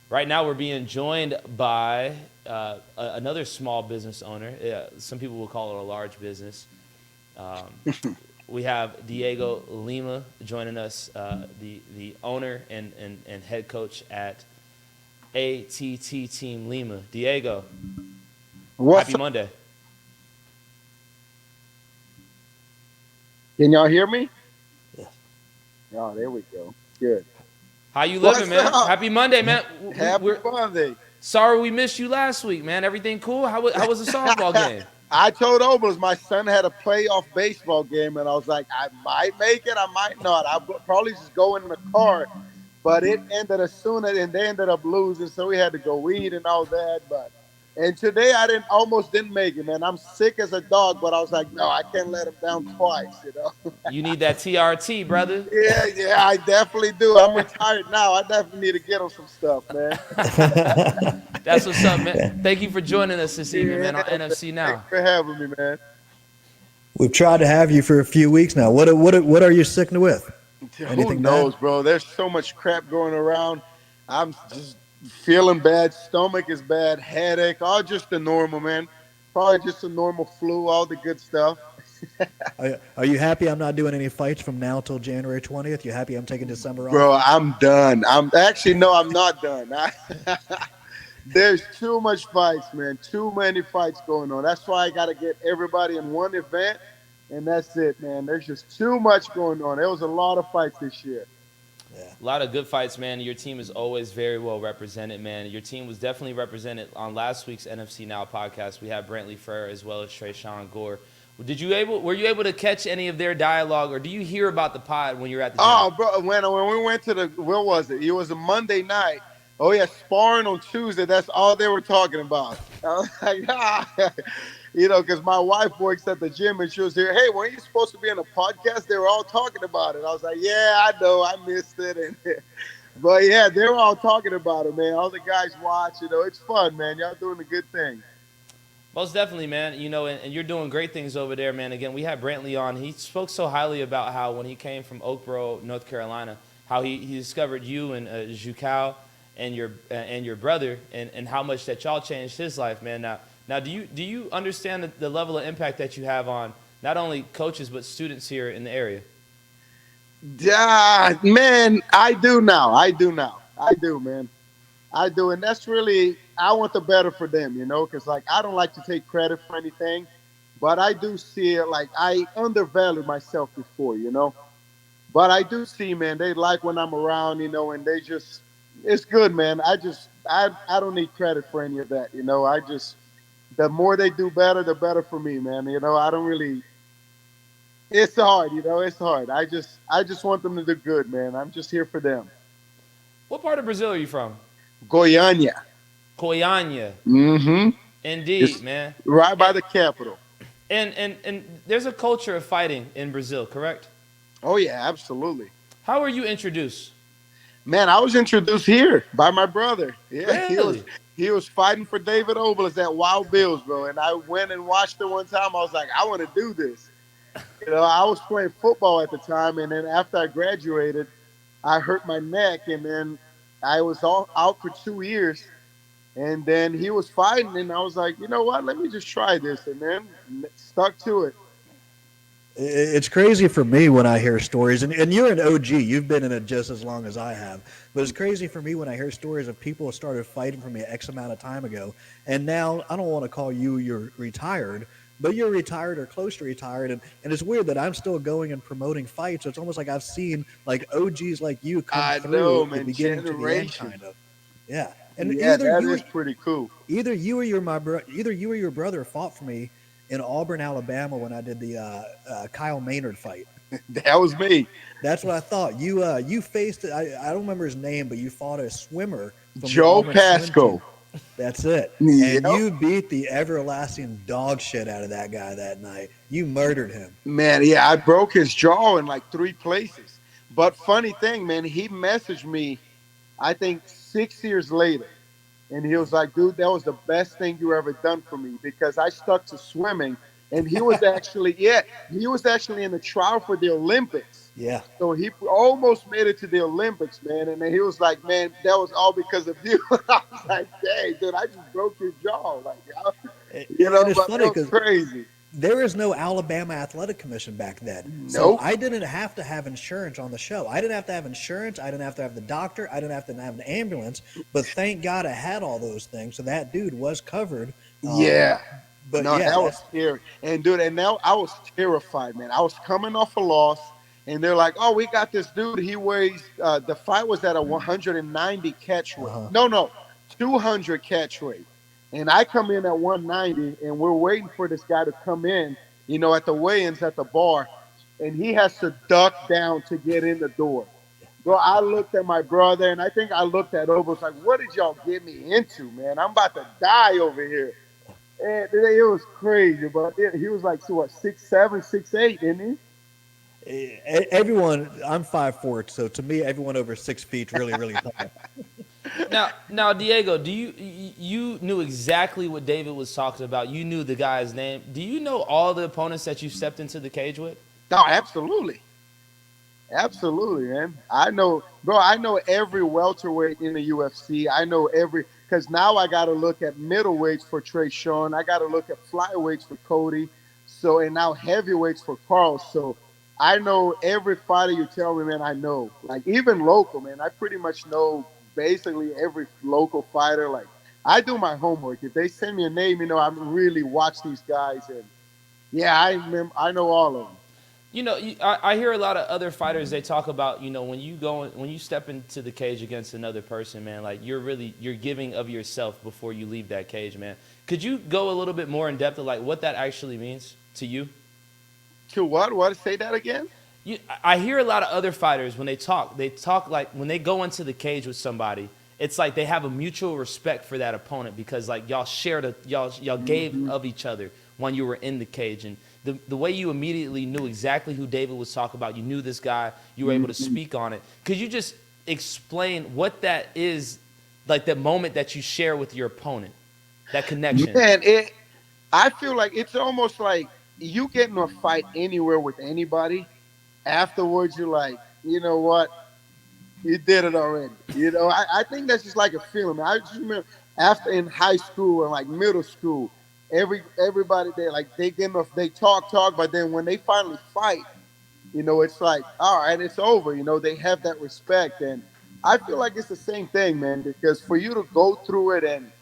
Right now, we're being joined by another small business owner. Some people will call it a large business. Um, we have Dhiego Lima joining us, the owner and head coach at ATT Team Lima. Dhiego, What's happy up? Monday. Can y'all hear me? Yes. Oh, there we go. Good. How you living, What's man? up? Happy Monday, man. Happy We're Monday. sorry we missed you last week, man. Everything cool? How was the softball game? I told Obels my son had a playoff baseball game, and I was like, I might make it, I might not. I'll probably just go in the car. But it ended as soon as, and they ended up losing, so we had to go eat and all that. And today I didn't almost didn't make it, man. I'm sick as a dog, but I was like, no, I can't let him down twice. You need that TRT, brother. Yeah, I definitely do. I'm retired now. I definitely need to get on some stuff, man. That's what's up, man. Thank you for joining us this evening, Yeah, man, on man. NFC Thanks Now. for having me, man. We've tried to have you for a few weeks now. What are you sticking with? Who Anything bad? knows, bro? There's so much crap going around. I'm just feeling bad. Stomach is bad. Headache. All just the normal, man. Probably just a normal flu. All the good stuff. Are you happy I'm not doing any fights from now till January 20th? You happy I'm taking December off? Bro, I'm done. I'm actually no, I'm not done. There's too much fights, man. Too many fights going on. That's why I got to get everybody in one event, and that's it, man. There's just too much going on. There was a lot of fights this year. Yeah. A lot of good fights, man. Your team is always very well represented, man. Your team was definitely represented on last week's NFC Now podcast. We had Brantley Frere as well as Trayshawn Gore. Were you able to catch any of their dialogue, or do you hear about the pod when you're at the gym? Oh, bro, when we went to the where was it? It was a Monday night. Oh yeah, sparring on Tuesday. That's all they were talking about. I was like, because my wife works at the gym and she was here. Hey, weren't you supposed to be on a podcast? They were all talking about it. I was like, yeah, I know, I missed it, and but yeah, they were all talking about it, man. All the guys watch. It's fun, man. Y'all doing a good thing. Most definitely, man. And you're doing great things over there, man. Again, we had Brantley on. He spoke so highly about how when he came from Oakboro, North Carolina, how he discovered you and Jucal and your brother, and how much that y'all changed his life, man. Now, do you understand the level of impact that you have on not only coaches but students here in the area? Yeah, man, I do now. I do now. I do, man. I do, and that's really I want the better for them, because like I don't like to take credit for anything, but I do see it like I undervalued myself before. But I do see, man, they like when I'm around, and they just it's good, man. I don't need credit for any of that. I just the more they do better, the better for me, man. I don't really. It's hard, It's hard. I just want them to do good, man. I'm just here for them. What part of Brazil are you from? Goiânia. Goiânia. Mm-hmm. Indeed, It's man. right by And the capital. and there's a culture of fighting in Brazil, correct? Oh yeah, absolutely. How were you introduced? Man, I was introduced here by my brother. Yeah, he Really? was he was fighting for David Obelus at Wild Bills, bro. And I went and watched it one time. I was like, I want to do this. I was playing football at the time, and then after I graduated, I hurt my neck, and then I was all out for 2 years. And then he was fighting, and I was like, you know what? Let me just try this, and then stuck to it. It's crazy for me when I hear stories, and you're an OG. You've been in it just as long as I have. But it's crazy for me when I hear stories of people who started fighting for me X amount of time ago, and now I don't want to call you're retired, but you're retired or close to retired, and it's weird that I'm still going and promoting fights. So it's almost like I've seen like OGs like you come I through know, the man. beginning to the end, Generation. kind of. Yeah, and Yeah, that is pretty cool. either you or your brother fought for me in Auburn, Alabama, when I did the Kyle Maynard fight. That was me. That's what I thought. You faced I don't remember his name, but you fought a swimmer from the Joe Auburn swim team. Pasco. That's it. And Yep. you beat the everlasting dog shit out of that guy that night. You murdered him. Man, yeah, I broke his jaw in like three places. But funny thing, man, he messaged me, I think 6 years later. And he was like, dude, that was the best thing you ever done for me because I stuck to swimming. And he was actually, yeah, he was actually in the trial for the Olympics. Yeah. So he almost made it to the Olympics, man. And then he was like, "Man, that was all because of you." I was like, "Dang, dude, I just broke your jaw, like, And it's But it funny was because crazy. there is no Alabama Athletic Commission back then. So Nope. I didn't have to have insurance on the show. I didn't have to have insurance. I didn't have to have the doctor. I didn't have to have an ambulance. But thank God I had all those things. So that dude was covered. Um, Yeah. but No, yeah, that was that's scary. And dude, and now I was terrified, man. I was coming off a loss, and they're like, "Oh, we got this dude. He weighs." The fight was at a 190 catch weight. uh-huh. No, 200 catch weight. And I come in at 190, and we're waiting for this guy to come in. At the weigh-ins at the bar, and he has to duck down to get in the door. Bro, I looked at my brother, and I think I looked at Obo. It's like, "What did y'all get me into, man? I'm about to die over here." And it was crazy, but he was like, so what, 6'7", 6'8", isn't Everyone. I'm 5'4", so to me, everyone over 6 feet really, really tall. Now, Diego, do you knew exactly what David was talking about? You knew the guy's name. Do you know all the opponents that you stepped into the cage with? No, absolutely. Absolutely, man. I know, bro, I know every welterweight in the UFC. I know because now I got to look at middleweights for Trey Sean. I got to look at flyweights for Cody. So, and now heavyweights for Carl. So I know every fighter you tell me, man, I know. Like, even local, man, I pretty much know basically every local fighter. Like, I do my homework. If they send me a name, I really watch these guys. And yeah, I know all of them. I hear a lot of other fighters. They talk about when you step into the cage against another person, man. Like you're giving of yourself before you leave that cage, man. Could you go a little bit more in depth of like what that actually means to you? To what? What? Say that again? I hear a lot of other fighters when they talk. They talk like when they go into the cage with somebody. It's like they have a mutual respect for that opponent because like y'all shared y'all gave of each other when you were in the cage, and the way you immediately knew exactly who David was talking about. You knew this guy. You were able to speak on it. Could you just explain what that is, like the moment that you share with your opponent, that connection? Man, I feel like it's almost like you get in a fight anywhere with anybody. Afterwards, you're like, you know what? You did it already. I think that's just like a feeling. I just remember after in high school and like middle school, everybody there like they get enough, they talk, but then when they finally fight, it's like, all right, it's over. They have that respect, and I feel like it's the same thing, man. Because for you to go through it and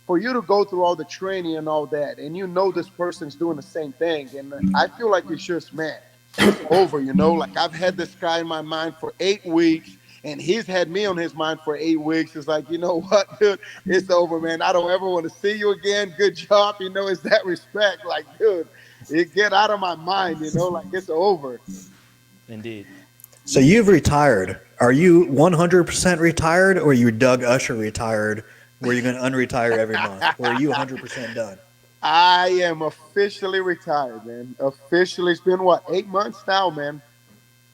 for you to go through all the training and all that, and this person's doing the same thing, and I feel like it's just, man, it's over. Like I've had this guy in my mind for 8 weeks, and he's had me on his mind for 8 weeks. It's like, you know what, dude, it's over, man. I don't ever want to see you again. Good job. It's that respect. Like, dude, it get out of my mind. Like it's over. Indeed. So you've retired. Are you 100% retired, or are you Doug Usher retired, where you're going to unretire every month, or are you 100% done? I am officially retired, man. Officially, it's been what, 8 months now, man.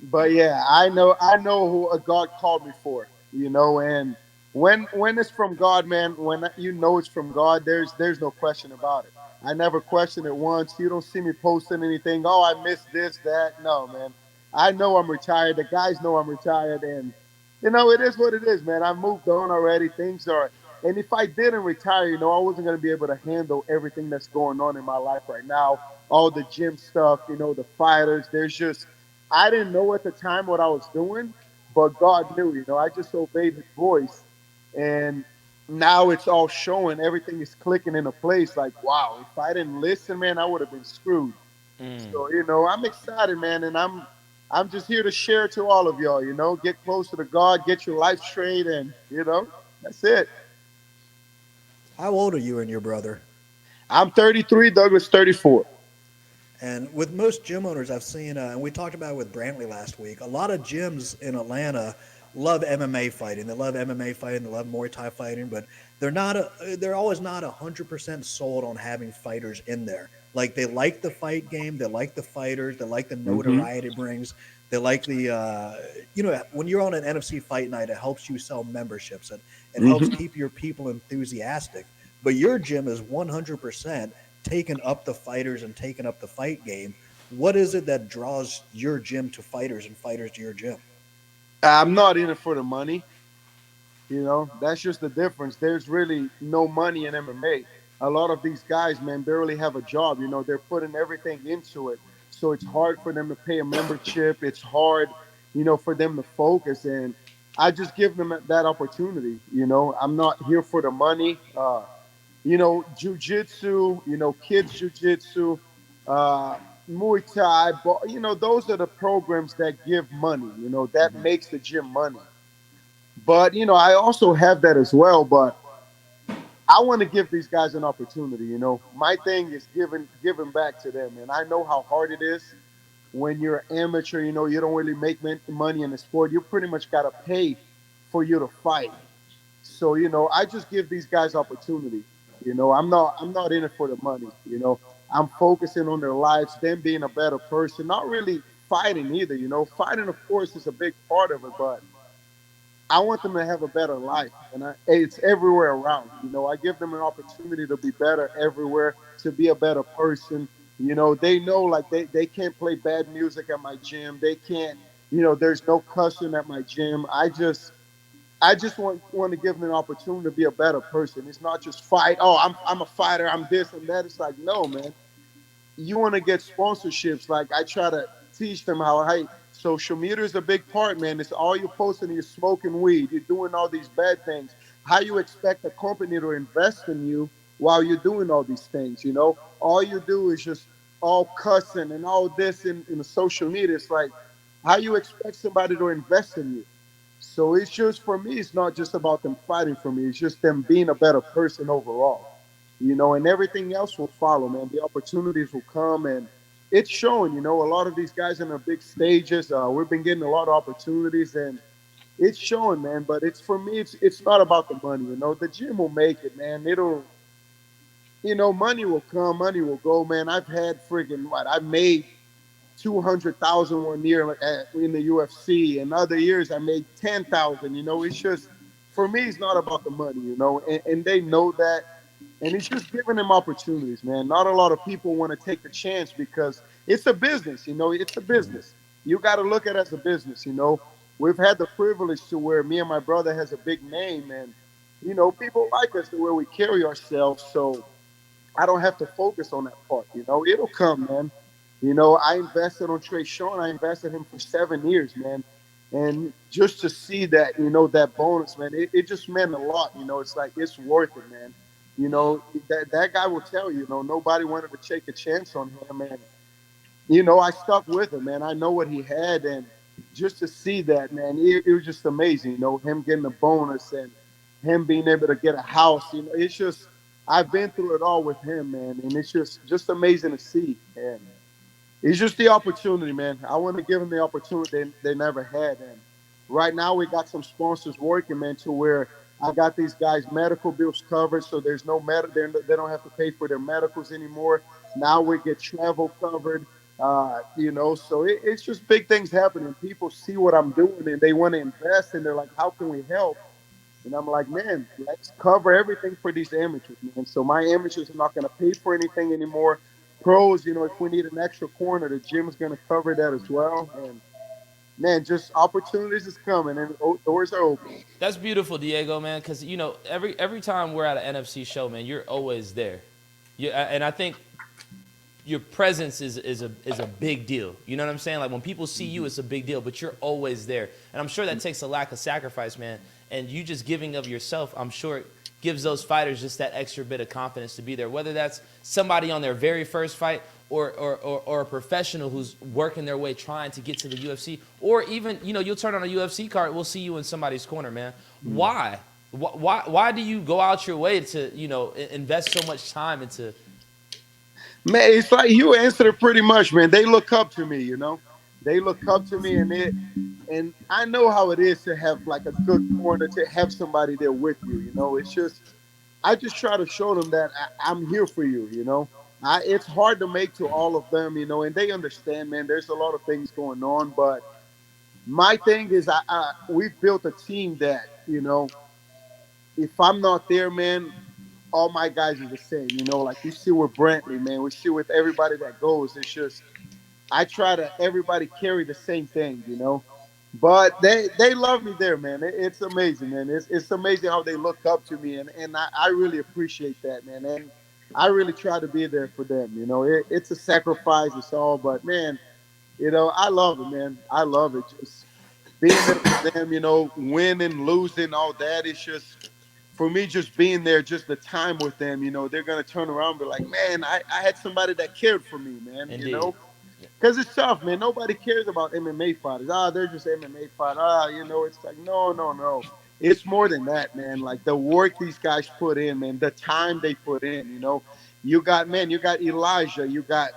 But yeah, I know who a God called me for, and when it's from God, man, when it's from God, there's no question about it. I never questioned it once. You don't see me posting anything. Oh, I missed this, that. No, man. I know I'm retired. The guys know I'm retired, and it is what it is, man. I moved on already. Things are, and if I didn't retire, I wasn't going to be able to handle everything that's going on in my life right now. All the gym stuff, the fighters. There's just, I didn't know at the time what I was doing, but God knew. I just obeyed His voice, and now it's all showing. Everything is clicking into place. Like, wow, if I didn't listen, man, I would have been screwed. So, I'm excited, man, and I'm just here to share to all of y'all. Get closer to God, get your life straight, and that's it. How old are you and your brother? I'm 33. Douglas 34. And with most gym owners I've seen, and we talked about it with Brantley last week, a lot of gyms in Atlanta love MMA fighting. They love MMA fighting. They love Muay Thai fighting, but they're always not 100% sold on having fighters in there. Like they like the fight game. They like the fighters. They like the notoriety it brings. They like when you're on an NFC fight night, it helps you sell memberships. It helps keep your people enthusiastic. But your gym is 100% taking up the fighters and taking up the fight game. What is it that draws your gym to fighters and fighters to your gym? I'm not in it for the money. That's just the difference. There's really no money in MMA. A lot of these guys, man, barely have a job. They're putting everything into it. So it's hard for them to pay a membership. It's hard, for them to focus. And I just give them that opportunity. I'm not here for the money. Jujitsu, kids jujitsu, uh, Muay Thai, but those are the programs that give money. That makes the gym money. But I also have that as well. But I want to give these guys an opportunity. My thing is giving back to them, and I know how hard it is when you're an amateur. You don't really make money in the sport. You pretty much got to pay for you to fight. So I just give these guys opportunity. I'm not in it for the money. I'm focusing on their lives, them being a better person. Not really fighting either. Fighting, of course, is a big part of it, but I want them to have a better life, and it's everywhere around. I give them an opportunity to be better everywhere, to be a better person. They know like they can't play bad music at my gym. They can't, there's no cussing at my gym. I just want to give them an opportunity to be a better person. It's not just fight. Oh, I'm a fighter. I'm this and that. It's like, no, man, you want to get sponsorships. Like I try to teach them how, hey, social media is a big part, man. It's all you're posting, you're smoking weed, you're doing all these bad things. How you expect a company to invest in you while you're doing all these things, All you do is just all cussing and all this in the social media. It's like how you expect somebody to invest in you. So it's just for me, it's not just about them fighting for me. It's just them being a better person overall, and everything else will follow, man. The opportunities will come, and it's showing, a lot of these guys in the big stages. We've been getting a lot of opportunities, and it's showing, man. But it's for me, it's not about the money, The gym will make it, man. Money will come, money will go, man. I've had friggin' what I made 200,000 one year in the UFC, and other years I made 10,000. It's just for me, it's not about the money, and they know that, and it's just giving them opportunities, man. Not a lot of people want to take the chance because it's a business, It's a business. You got to look at it as a business, We've had the privilege to where me and my brother has a big name, and people like us the way we carry ourselves, so I don't have to focus on that part. It'll come, man. I invested on Trey Sean. I invested him for 7 years, man. And just to see that, that bonus, man, it just meant a lot. It's like it's worth it, man. That guy will tell you, nobody wanted to take a chance on him, and I stuck with him, man. I know what he had, and just to see that, man, it was just amazing. Him getting a bonus and him being able to get a house. It's just I've been through it all with him, man, and it's just amazing to see. And it's just the opportunity, man. I want to give them the opportunity they never had. And right now we got some sponsors working, man, to where I got these guys' medical bills covered, so there's no they don't have to pay for their medicals anymore. Now we get travel covered, So it's just big things happening. People see what I'm doing and they want to invest, and they're like, "How can we help?" And I'm like, "Man, let's cover everything for these amateurs, man." So my amateurs are not going to pay for anything anymore. Pros, if we need an extra corner, the gym's going to cover that as well. And man, just opportunities is coming, and doors are open. That's beautiful, Dhiego, man. Because every time we're at an NFC show, man, you're always there. And I think your presence is a big deal. You know what I'm saying? Like when people see you, it's a big deal. But you're always there, and I'm sure that takes a lack of sacrifice, man. And you just giving of yourself, I'm sure it gives those fighters just that extra bit of confidence to be there. Whether that's somebody on their very first fight, or a professional who's working their way trying to get to the UFC, or even you'll turn on a UFC card, we'll see you in somebody's corner, man. Why? Why do you go out your way to invest so much time into? Man, it's like you answered it pretty much, man. They look up to me, They look up to me, and I know how it is to have like a good corner, to have somebody there with you. It's just I just try to show them that I'm here for you. It's hard to make to all of them, and they understand, man. There's a lot of things going on, but my thing is, we've built a team that if I'm not there, man, all my guys are the same. Like you see with Brantley, man. We see with everybody that goes. It's just I try to everybody carry the same thing, you know. But they love me there, man. It's amazing, man. It's amazing how they look up to me, and I really appreciate that, man. And I really try to be there for them. You know, it's a sacrifice, it's all, but man, you know, I love it, man. I love it. Just being there for them, you know, winning, losing, all that. It's just for me, just being there, just the time with them, you know, they're gonna turn around and be like, man, I had somebody that cared for me, man, you Indeed. know. Because it's tough, man. Nobody cares about MMA fighters. Ah, they're just MMA fighters. Ah, you know, it's like, no, no, no. It's more than that, man. Like the work these guys put in, man, the time they put in, you know. You got, man, you got Elijah, you got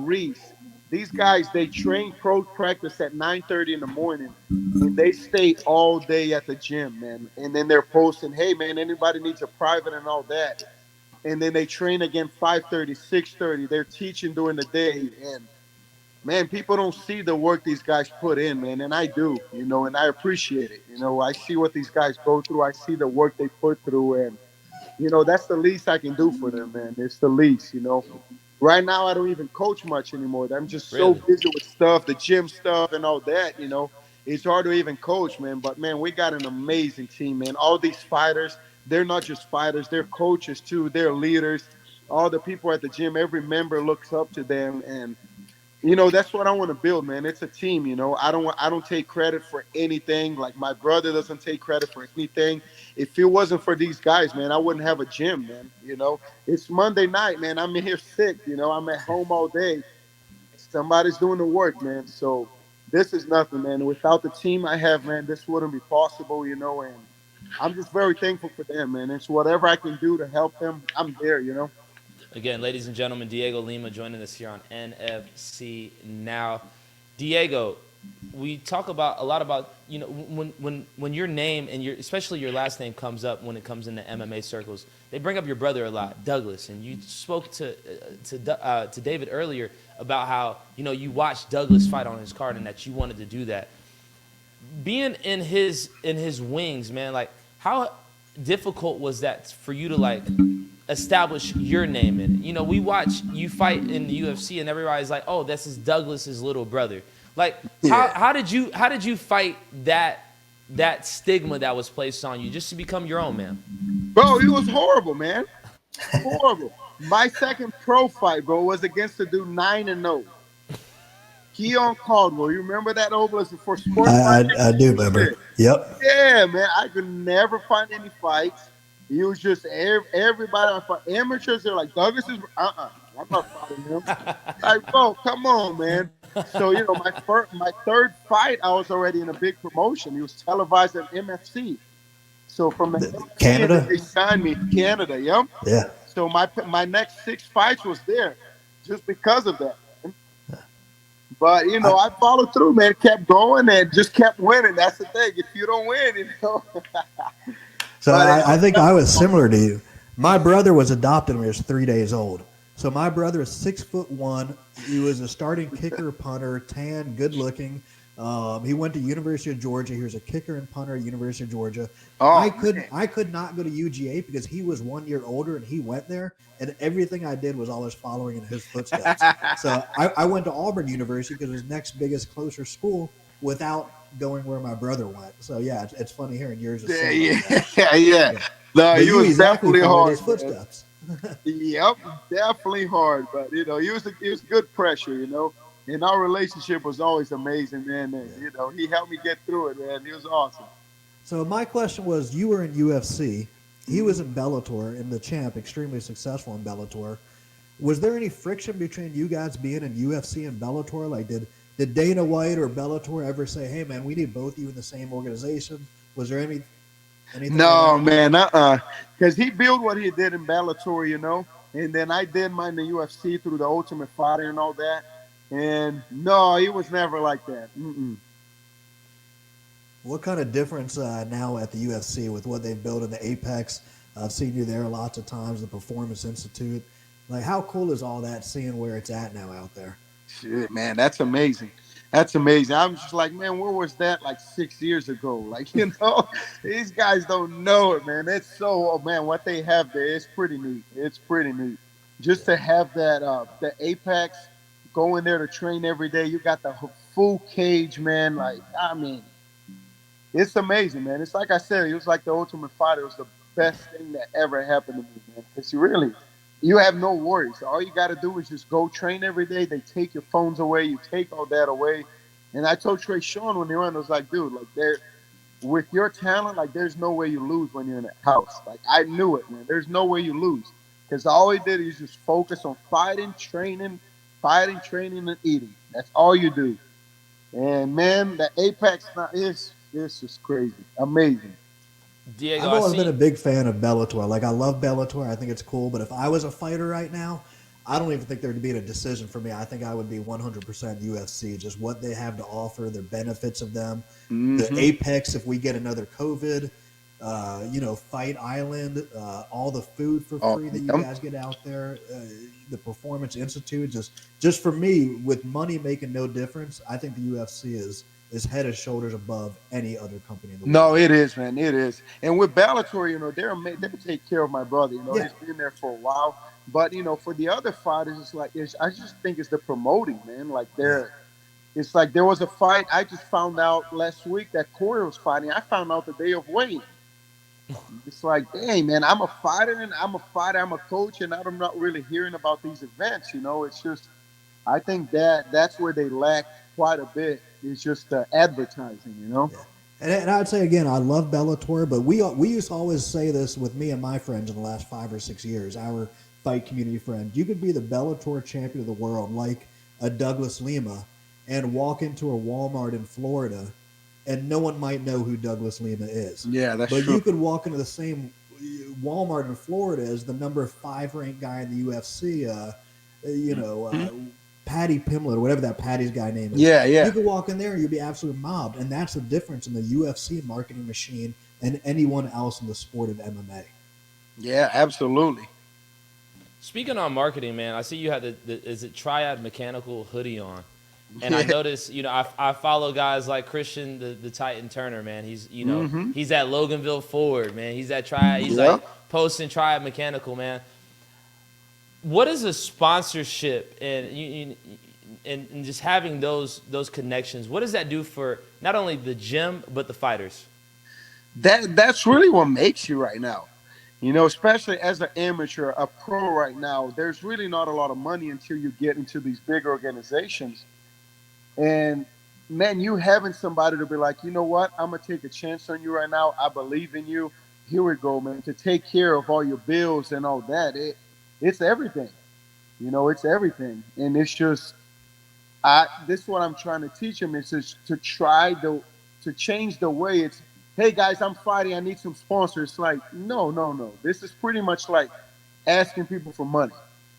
Reese. These guys, they train pro practice at 9:30 in the morning and they stay all day at the gym, man. And then they're posting, hey, man, anybody needs a private and all that. And then they train again 5:30, 6:30. They're teaching during the day. And man, people don't see the work these guys put in, man, and I do, you know, and I appreciate it. You know, I see what these guys go through. I see the work they put through, and you know, that's the least I can do for them, man. It's the least, you know. Right now, I don't even coach much anymore. I'm just so Really? busy with stuff, the gym stuff, and all that. You know, it's hard to even coach, man. But man, we got an amazing team, man. All these fighters, they're not just fighters; they're coaches too. They're leaders. All the people at the gym, every member looks up to them, and you know, that's what I want to build, man. It's a team, you know. I don't take credit for anything. Like my brother doesn't take credit for anything. If it wasn't for these guys, man, I wouldn't have a gym, man. You know, it's Monday night, man. I'm in here sick, you know. I'm at home all day. Somebody's doing the work, man. So this is nothing, man. Without the team I have, man, this wouldn't be possible, you know. And I'm just very thankful for them, man. It's whatever I can do to help them. I'm there, you know. Again, ladies and gentlemen, Dhiego Lima joining us here on NFC Now. Dhiego, we talk about a lot about, you know, when your name and your, especially your last name, comes up when it comes into MMA circles, they bring up your brother a lot, Douglas, and you spoke to David earlier about how, you know, you watched Douglas fight on his card and that you wanted to do that. Being in his wings, man, like how difficult was that for you to like establish your name in it? You know, we watch you fight in the UFC and everybody's like, "Oh, this is Douglas's little brother." Like, Yeah. how did you fight that stigma that was placed on you just to become your own man? Bro, it was horrible, man. Horrible. My second pro fight, bro, was against a dude 9-0. Keon Caldwell. You remember that Obelisk for sport fighting? I do remember. Yep. Yeah, man. I could never find any fights. He was just everybody on fight. Amateurs are like, Douglas is I'm not fighting him. Like, bro, come on, man. So, you know, my third fight, I was already in a big promotion. He was televised at MFC. So from the Canada? they signed me Canada, yep. Yeah. So my next 6 fights was there just because of that. But you know, I followed through, man. Kept going and just kept winning. That's the thing. If you don't win, you know. So But I think I was similar to you. My brother was adopted when he was 3 days old. So my brother is 6'1". He was a starting kicker, punter, tan, good looking. He went to University of Georgia. He was a kicker and punter at University of Georgia. I could not go to UGA because he was 1 year older and he went there, and everything I did was always following in his footsteps. So I went to Auburn University because it was next biggest, closer school without going where my brother went. So yeah, it's funny hearing yours. Is yeah. No, but he was exactly definitely followed hard. his footsteps. Yep, definitely hard. But you know, he was good pressure. You know, and our relationship was always amazing, man. And you know, he helped me get through it, man. He was awesome. So my question was, you were in UFC. He was in Bellator, and the champ, extremely successful in Bellator. Was there any friction between you guys being in UFC and Bellator? Like, did Dana White or Bellator ever say, "Hey, man, we need both of you in the same organization"? Was there anything? No, Like man, because he built what he did in Bellator, you know, and then I did mine in the UFC through the Ultimate Fighter and all that. And no, he was never like that. Mm-mm. what kind of difference now at the UFC with what they've built in the Apex? I've seen you there lots of times. The Performance Institute. Like, how cool is all that? Seeing where it's at now out there. Shit, man, that's amazing. That's amazing. I'm just like, man, where was that like 6 years ago? Like, you know, these guys don't know it, man. It's so, oh man, what they have there is pretty neat. It's pretty neat. Just to have that, the Apex, going there to train every day. You got the full cage, man. Like, I mean, it's amazing, man. It's like I said, it was like the Ultimate Fighter. It was the best thing that ever happened to me, man. Because you have no worries. All you got to do is just go train every day. They take your phones away. You take all that away. And I told Trey Sean when they went, I was like, dude, like with your talent, like there's no way you lose when you're in a house. Like I knew it, man. There's no way you lose. Because all he did is just focus on fighting, training, and eating. That's all you do. And man, the Apex now is just crazy, amazing. Dhiego, I've always been a big fan of Bellator. Like I love Bellator. I think it's cool. But if I was a fighter right now, I don't even think there'd be a decision for me. I think I would be 100% UFC. Just what they have to offer, their benefits of them, the Apex. If we get another COVID, Fight Island, all the food for free that you guys get out there, the Performance Institute. Just for me, with money making no difference, I think the UFC is head and shoulders above any other company in the world. No, it is, man. It is. And with Bellator, they take care of my brother. He's been there for a while. But, for the other fighters, it's like, I just think it's the promoting, man. Like, it's like there was a fight. I just found out last week that Corey was fighting. I found out the day of weighing. It's like, dang, man, I'm a fighter, I'm a coach, and I'm not really hearing about these events. It's just, I think that's where they lack quite a bit. It's just advertising, Yeah. And I'd say again, I love Bellator, but we used to always say this with me and my friends in the last 5 or 6 years. Our fight community friend, you could be the Bellator champion of the world, like a Douglas Lima, and walk into a Walmart in Florida, and no one might know who Douglas Lima is. Yeah, that's true. But you could walk into the same Walmart in Florida as the number 5 ranked guy in the UFC. Patty Pimlet, or whatever that Patty's guy name is. Yeah. You could walk in there and you'd be absolutely mobbed. And that's the difference in the UFC marketing machine and anyone else in the sport of MMA. Yeah, absolutely. Speaking on marketing, man, I see you had is it Triad Mechanical hoodie on. And I noticed, I follow guys like Christian, the Titan Turner, man. He's, he's at Loganville Ford, man. He's at Triad. He's like posting Triad Mechanical, man. What is a sponsorship and just having those connections? What does that do for not only the gym but the fighters? That's really what makes you right now. Especially as an amateur, a pro right now, there's really not a lot of money until you get into these big organizations. And man, you having somebody to be like, you know what, I'm gonna take a chance on you right now. I believe in you. Here we go, man. To take care of all your bills and all that. It's everything. It's everything. And it's just, this is what I'm trying to teach him, is just to try to change the way it's, hey guys, I'm fighting, I need some sponsors. It's like, no. This is pretty much like asking people for money.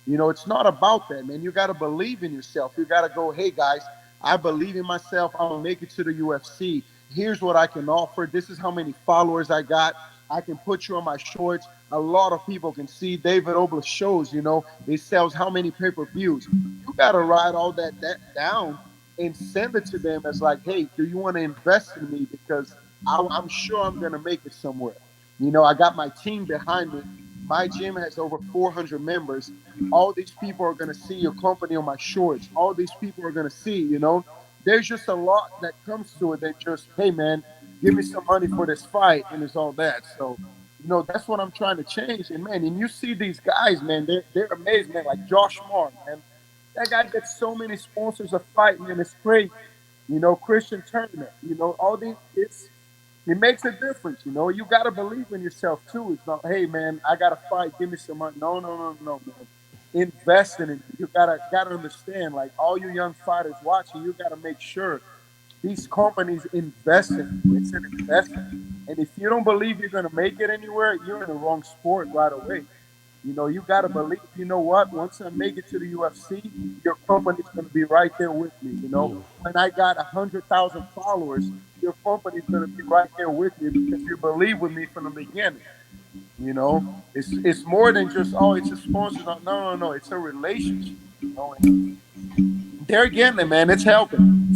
It's not about that, man. You got to believe in yourself. You got to go, hey guys, I believe in myself. I'm going to make it to the UFC. Here's what I can offer. This is how many followers I got. I can put you on my shorts. A lot of people can see David Obla's shows, it sells how many pay-per-views. You got to write all that down and send it to them as like, hey, do you want to invest in me? Because I'm sure I'm going to make it somewhere. I got my team behind me. My gym has over 400 members. All these people are going to see your company on my shorts. All these people are going to see, There's just a lot that comes to it that just, hey, man, give me some money for this fight, and it's all that. So, that's what I'm trying to change. And, man, and you see these guys, man, they're amazing, man, like Josh Moore, man. That guy gets so many sponsors of fight, man, it's crazy. Christian Turner, all these, it makes a difference, You got to believe in yourself, too. It's not, hey, man, I got to fight, give me some money. No, man. Invest in it. You gotta understand, like, all you young fighters watching, you got to make sure these companies invest in you. It's an investment. And if you don't believe you're going to make it anywhere, you're in the wrong sport right away. You got to believe, once I make it to the UFC, your company's going to be right there with me. When I got 100,000 followers, your company's going to be right there with me because you believe with me from the beginning. It's more than just, it's a sponsor. No. It's a relationship. And they're getting it, man. It's helping.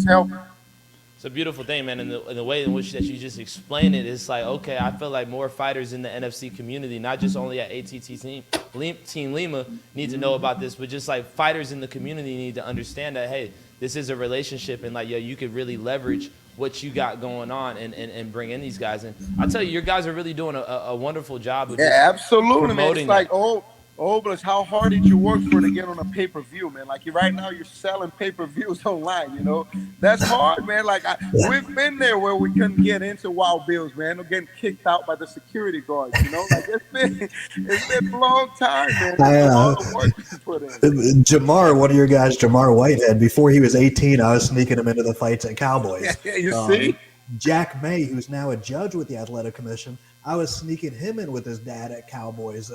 It's a beautiful thing, man. And the way in which that you just explain it, it's like, okay, I feel like more fighters in the NFC community, not just only at ATT Team Lima, need to know about this, but just like fighters in the community need to understand that, hey, this is a relationship, and like, yo, you could really leverage what you got going on and bring in these guys. And I tell you, your guys are really doing a wonderful job of just absolutely, man. It's promoting like, that. Bless, how hard did you work for to get on a pay-per-view, man? Like right now, you're selling pay-per-views online. That's hard, man. Like we've been there where we couldn't get into Wild Bills, man. We're getting kicked out by the security guards. Like it's been a long time, man. There's a lot of work to put in. Jamar, one of your guys, Jamar Whitehead, before he was 18, I was sneaking him into the fights at Cowboys. You see? Jack May, who's now a judge with the Athletic Commission, I was sneaking him in with his dad at Cowboys,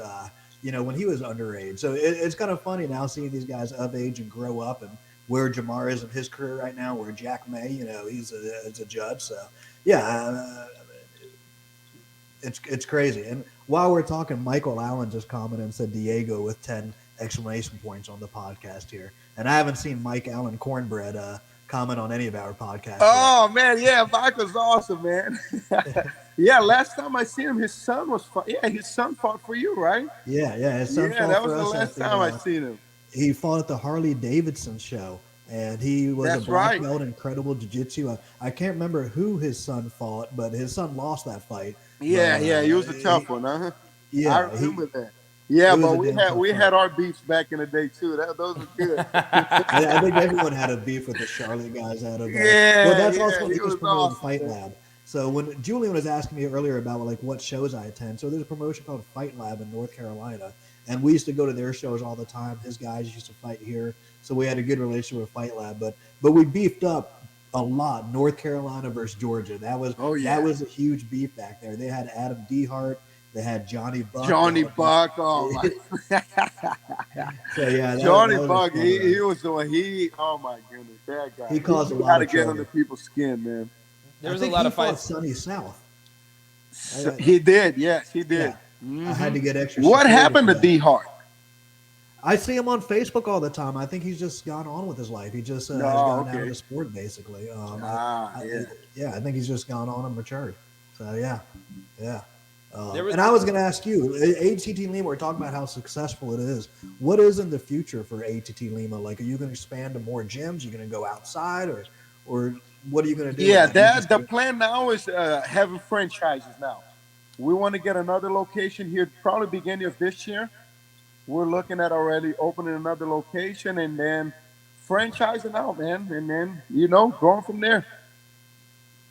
when he was underage. So it's kind of funny now seeing these guys of age and grow up, and where Jamar is in his career right now, where Jack May, he's a judge. So, yeah, it's crazy. And while we're talking, Michael Allen just commented and said Dhiego with 10 exclamation points on the podcast here. And I haven't seen Mike Allen Cornbread comment on any of our podcasts. Oh, man, yeah, Michael's awesome, man. Yeah, last time I seen him, his son his son fought for you, right? Yeah, his son fought that for was the us last time I seen him. He fought at the Harley Davidson show, and he was a black belt in incredible jiu-jitsu. I can't remember who his son fought, but his son lost that fight. Yeah, he was a tough one, huh? Yeah, I remember that. Yeah, but we had our beefs back in the day too. Those were good. I think everyone had a beef with the Charlotte guys out of well, that's also because promoting awesome, Fight Lab. So when Julien was asking me earlier about like what shows I attend, so there's a promotion called Fight Lab in North Carolina, and we used to go to their shows all the time. His guys used to fight here, so we had a good relationship with Fight Lab. But we beefed up a lot. North Carolina versus Georgia. That was that was a huge beef back there. They had Adam Dehart. They had Johnny Buck. Oh my! So yeah, Johnny Buck. He was the one. Oh my goodness, that guy. He caused a lot of trouble. Got to get under people's skin, man. There was a lot of fights. Sunny South. He did. Yes, he did. Yeah. Mm-hmm. I had to get extra. What happened to Dehart? I see him on Facebook all the time. I think he's just gone on with his life. He just has gone out of the sport, basically. I think he's just gone on and matured. So yeah. And I was going to ask you, ATT Lima, we're talking about how successful it is. What is in the future for ATT Lima? Like, are you going to expand to more gyms? Are you going to go outside, or what are you going to do? Yeah, the plan now is having franchises now. We want to get another location here, probably beginning of this year. We're looking at already opening another location and then franchising out, man. And then, going from there.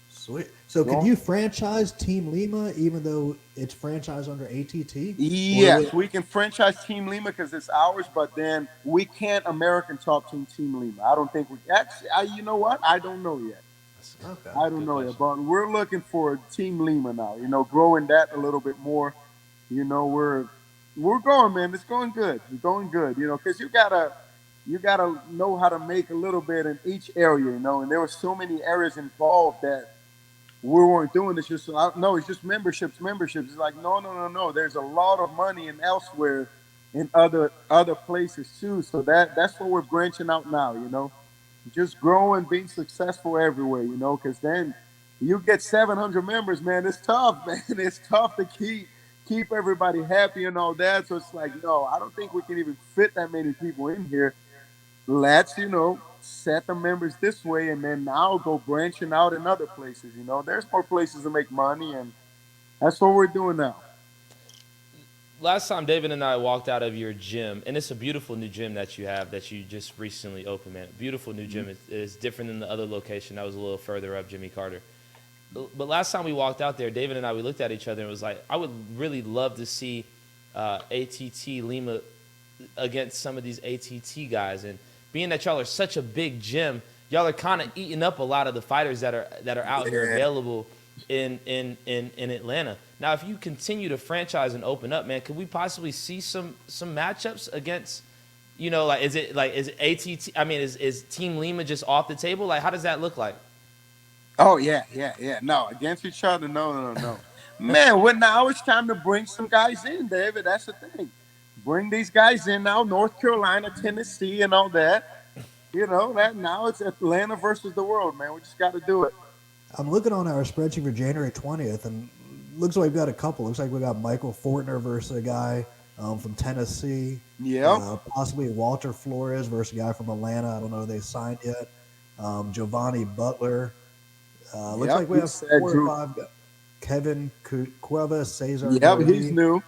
Sweet. So can you franchise Team Lima even though it's franchised under ATT? Yes, we can franchise Team Lima because it's ours, but then we can't American Top Team Lima. I don't think we actually. You know what? I don't know yet. Okay. I don't know yet, but we're looking for Team Lima now. Growing that a little bit more. We're going, man. It's going good. It's going good. Because you gotta know how to make a little bit in each area. And there were so many areas involved that we weren't doing. It's just it's just memberships. It's like no. There's a lot of money and elsewhere in other places too. So that's what we're branching out now. Just growing, being successful everywhere. Because then you get 700 members, man. It's tough, man. It's tough to keep everybody happy and all that. So it's like, no, I don't think we can even fit that many people in here. Let's, set the members this way and then now go branching out in other places. There's more places to make money, and that's what we're doing now. Last time David and I walked out of your gym, and it's a beautiful new gym that you have that you just recently opened, man. Beautiful new gym. It's different than the other location that was a little further up, Jimmy Carter. But last time we walked out there, David and I, we looked at each other and was like, I would really love to see ATT Lima against some of these ATT guys. And being that y'all are such a big gym, y'all are kind of eating up a lot of the fighters that are out here available in Atlanta. Now, if you continue to franchise and open up, man, could we possibly see some matchups against, is it ATT? I mean, is Team Lima just off the table? Like, how does that look like? Oh, yeah. No, against each other, no. Man, now it's time to bring some guys in, David. That's the thing. Bring these guys in now, North Carolina, Tennessee, and all that. That now it's Atlanta versus the world, man. We just got to do it. I'm looking on our spreadsheet for January 20th, and looks like we've got a couple. Looks like we got Michael Fortner versus a guy from Tennessee. Yep. Possibly Walter Flores versus a guy from Atlanta. I don't know if they signed yet. Giovanni Butler. Looks Yep. like we He have said 4 or 5. Kevin Cuevas, Cesar Yep. He's Doty. new.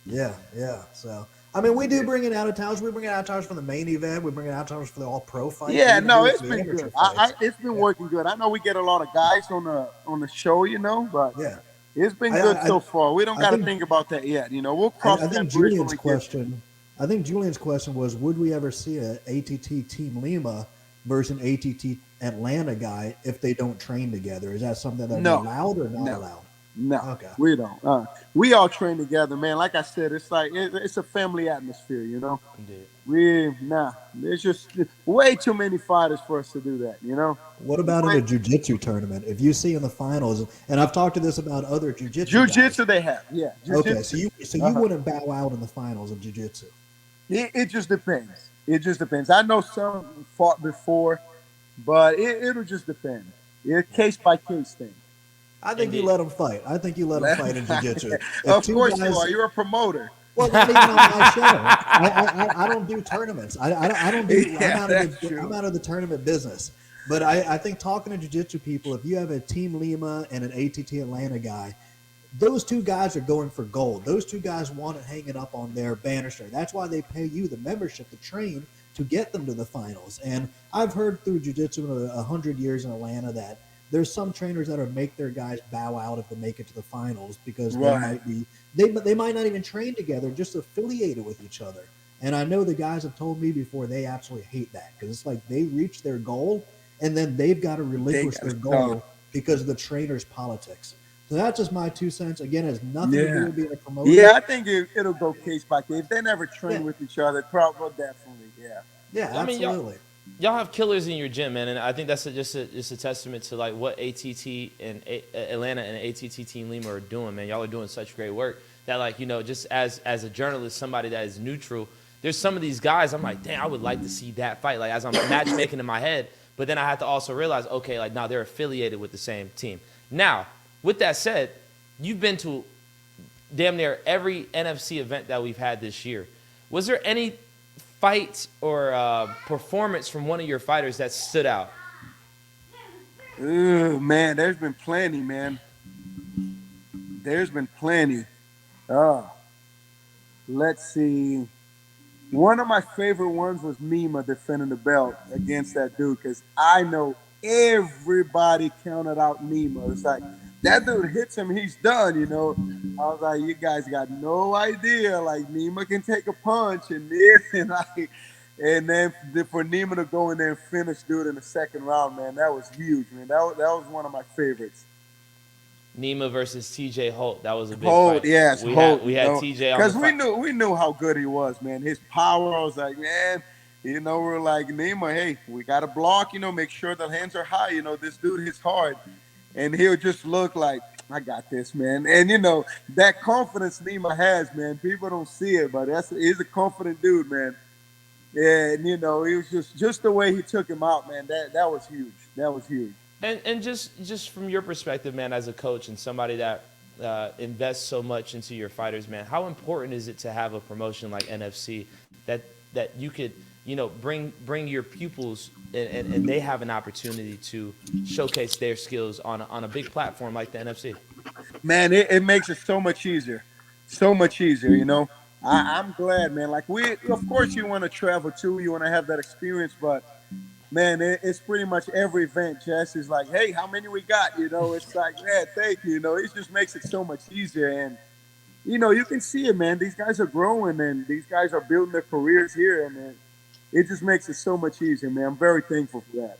Yeah, yeah. So, I mean, we do bring in out of towns. We bring in out of towns for the main event. We bring in out of towns for the all pro fights. We Yeah, even no, do it it's for the been amateur good. fights. It's been Yeah, working good. I know we get a lot of guys on the show, but yeah. it's been I, good I, so far. We don't I got to think think about that yet. We'll I, cross I that think bridge when Julian's we get to it. question. I think Julian's question was, would we ever see a ATT Team Lima versus an ATT Atlanta guy if they don't train together? Is that something that would be No, allowed or not no, allowed? no, Okay. we don't. We all train together, man. Like I said, it's like it's a family atmosphere. Indeed. There's just way too many fighters for us to do that. What about in Way, a jiu-jitsu tournament? If you see in the finals, and I've talked to this about other jiu-jitsu guys. jiu-jitsu they have, yeah, Okay, jiu-jitsu. so you wouldn't bow out in the finals of jiu-jitsu. It just depends. It just depends. I know some fought before, but it'll just depend. It's case by case thing. I think you Indeed. let them fight. I think you let them fight in jiu-jitsu. If Of two course you guys, are. You're a promoter. well, not even on my show. I don't do tournaments. I don't do. Yeah, that's true. I'm out of the tournament business. But I think talking to jiu-jitsu people, if you have a Team Lima and an ATT Atlanta guy, those 2 guys are going for gold. Those 2 guys want it hanging up on their banister. That's why they pay you the membership to train to get them to the finals. And I've heard through jiu-jitsu in 100 years in Atlanta that there's some trainers that are make their guys bow out if they make it to the finals because Right. they might not even train together, just affiliated with each other. And I know the guys have told me before they absolutely hate that because it's like they reach their goal and then they've got to relinquish gotta their stop. goal because of the trainer's politics. So that's just my 2 cents. Again, it has nothing to do Yeah. with being a promoter. Yeah, I think it'll go case by case. If they never train Yeah. with each other, probably definitely, yeah. Yeah, I mean, y'all- absolutely. Y'all have killers in your gym, man, and I think that's just a testament to like what ATT and Atlanta and ATT Team Lima are doing, man. Y'all are doing such great work that, like, just as a journalist, somebody that is neutral, there's some of these guys I'm like, dang, I would like to see that fight, like as I'm matchmaking in my head. But then I have to also realize, okay, like now they're affiliated with the same team. Now, with that said, you've been to damn near every NFC event that we've had this year. Was there any fight or performance from one of your fighters that stood out? Ooh, man, there's been plenty, man. There's been plenty. Let's see. One of my favorite ones was Nima defending the belt against that dude because I know everybody counted out Nima. It's like that dude hits him, he's done. I was like, you guys got no idea. Like Nima can take a punch and this and then for Nima to go in there and finish dude in the second round, man, that was huge, man. That was one of my favorites. Nima versus TJ Holt. That was a big Holt, fight. yes, we Holt. Had TJ on because the we knew how good he was, man. His power. I was like, man, we're like Nima. Hey, we got to block. Make sure the hands are high. This dude hits hard, and he'll just look like I got this, man. And that confidence Nima has, man. People don't see it, but he's a confident dude, man. Yeah, and it was just the way he took him out, man. That was huge. That was huge. And just from your perspective, man, as a coach and somebody that invests so much into your fighters, man, how important is it to have a promotion like NFC that you could bring your pupils and they have an opportunity to showcase their skills on a big platform like the NFC? Man, it makes it so much easier. So much easier. I'm glad, man. Like of course you want to travel too, you want to have that experience, but man, it's pretty much every event. Jess is like, hey, how many we got? It's like, man, thank you. It just makes it so much easier. And, you can see it, man. These guys are growing and these guys are building their careers here. And it just makes it so much easier, man. I'm very thankful for that.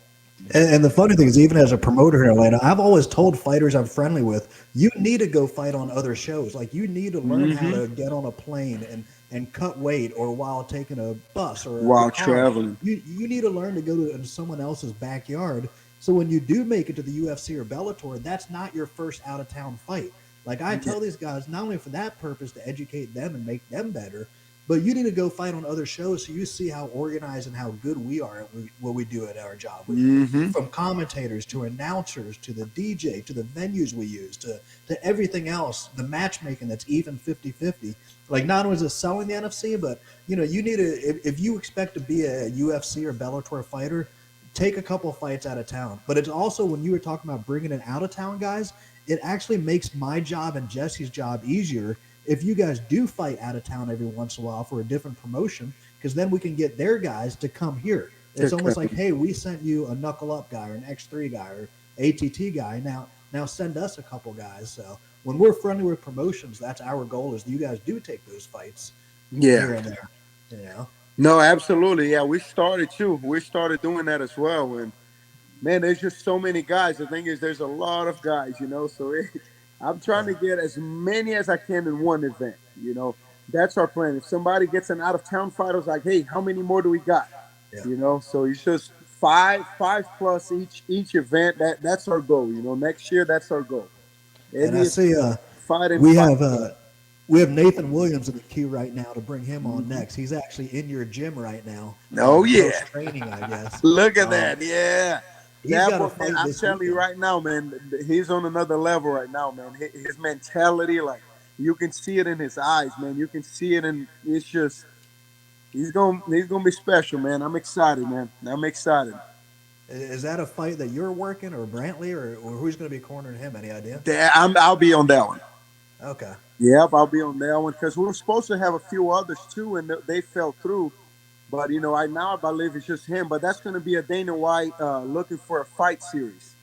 And the funny thing is, even as a promoter here in Atlanta, I've always told fighters I'm friendly with, you need to go fight on other shows. Like you need to learn how to get on a plane and cut weight, or while taking a bus or While a car. traveling. You need to learn to go to someone else's backyard. So when you do make it to the UFC or Bellator, that's not your first out of town fight. Like I tell these guys, not only for that purpose to educate them and make them better, but you need to go fight on other shows so you see how organized and how good we are at what we do at our job. Mm-hmm. From commentators to announcers to the DJ to the venues we use to everything else, the matchmaking that's even 50-50. Like, not only is it selling the NFC, but you need to, if you expect to be a UFC or Bellator fighter, take a couple of fights out of town. But it's also, when you were talking about bringing in out of town guys, it actually makes my job and Jesse's job easier if you guys do fight out of town every once in a while for a different promotion, because then we can get their guys to come here. It's almost like, hey, we sent you a knuckle up guy or an X3 guy or ATT guy. Now send us a couple guys. So when we're friendly with promotions, that's our goal, is you guys do take those fights here and there. No, absolutely. Yeah, we started too. We started doing that as well. And man, there's just so many guys. The thing is, there's a lot of guys, so I'm trying to get as many as I can in one event. That's our plan. If somebody gets an out of town fight, I was like, hey, how many more do we got? So it's just five plus each event. That's our goal. Next year, that's our goal. And I see we have Nathan Williams in the queue right now to bring him on next. He's actually in your gym right now. Oh yeah, training, I guess. Look at that. Yeah. Man, I'm telling you right now, man, he's on another level right now, man. His mentality, like, you can see it in his eyes, man. You can see it, and it's just, he's gonna be special, man. I'm excited, man. I'm excited. Is that a fight that you're working, or Brantley, or who's going to be cornering him? Any idea? I'll be on that one. Okay. Yep, I'll be on that one, because we were supposed to have a few others too, and they fell through. But, I believe it's just him. But that's going to be a Dana White looking for a fight series.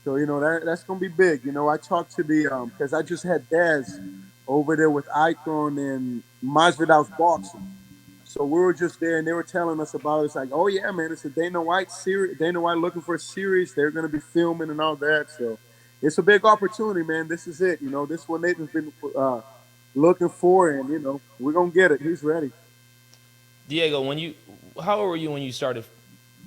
So, that's going to be big. I talked to because I just had Daz over there with Icon and Masvidal's boxing. So we were just there, and they were telling us about it. It's like, oh, yeah, man, it's a Dana White series. Dana White looking for a series. They're going to be filming and all that. So it's a big opportunity, man. This is it. This is what Nathan's been looking for, and, we're going to get it. He's ready. Dhiego, how old were you when you started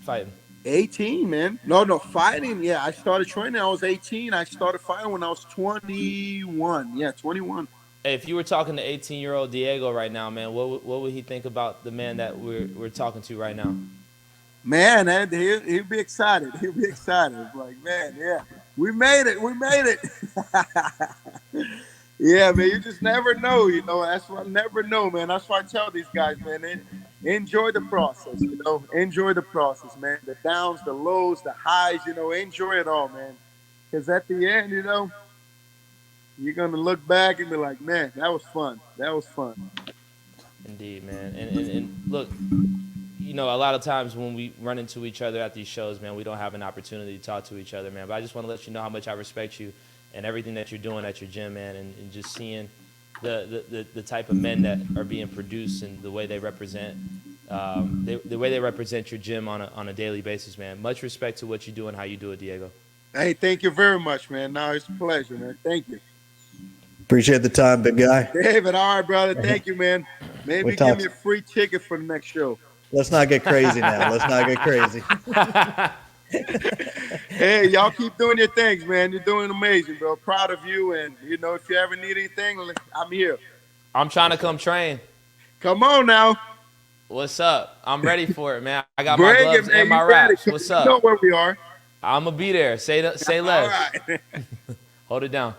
fighting? 18, man. No, fighting. Yeah, I started training. I was 18. I started fighting when I was 21. Yeah, 21. Hey, if you were talking to 18-year-old Dhiego right now, man, what would he think about the man that we're talking to right now? Man, he'd be excited. He'd be excited. Like, man, yeah, we made it. We made it. Yeah, man, you just never know, That's what I never know, man. That's why I tell these guys, man, enjoy the process, Enjoy the process, man. The downs, the lows, the highs, enjoy it all, man. Because at the end, you're going to look back and be like, man, that was fun. That was fun. Indeed, man. And look, a lot of times when we run into each other at these shows, man, we don't have an opportunity to talk to each other, man. But I just want to let you know how much I respect you and everything that you're doing at your gym, man, and just seeing the type of men that are being produced and the way they represent the way they represent your gym on a daily basis, man. Much respect to what you do and how you do it, Dhiego. Hey, thank you very much, man. No, it's a pleasure, man. Thank you. Appreciate the time, big guy. David, all right, brother. Thank you, man. Maybe give me a free ticket for the next show. Let's not get crazy now. Let's not get crazy. Hey, y'all keep doing your things, man. You're doing amazing, bro. Proud of you. And, if you ever need anything, I'm here. I'm trying to come train. Come on now. What's up? I'm ready for it, man. I got my gloves and my wraps. What's up? You know where we are. I'm going to be there. Say less. All right. Hold it down.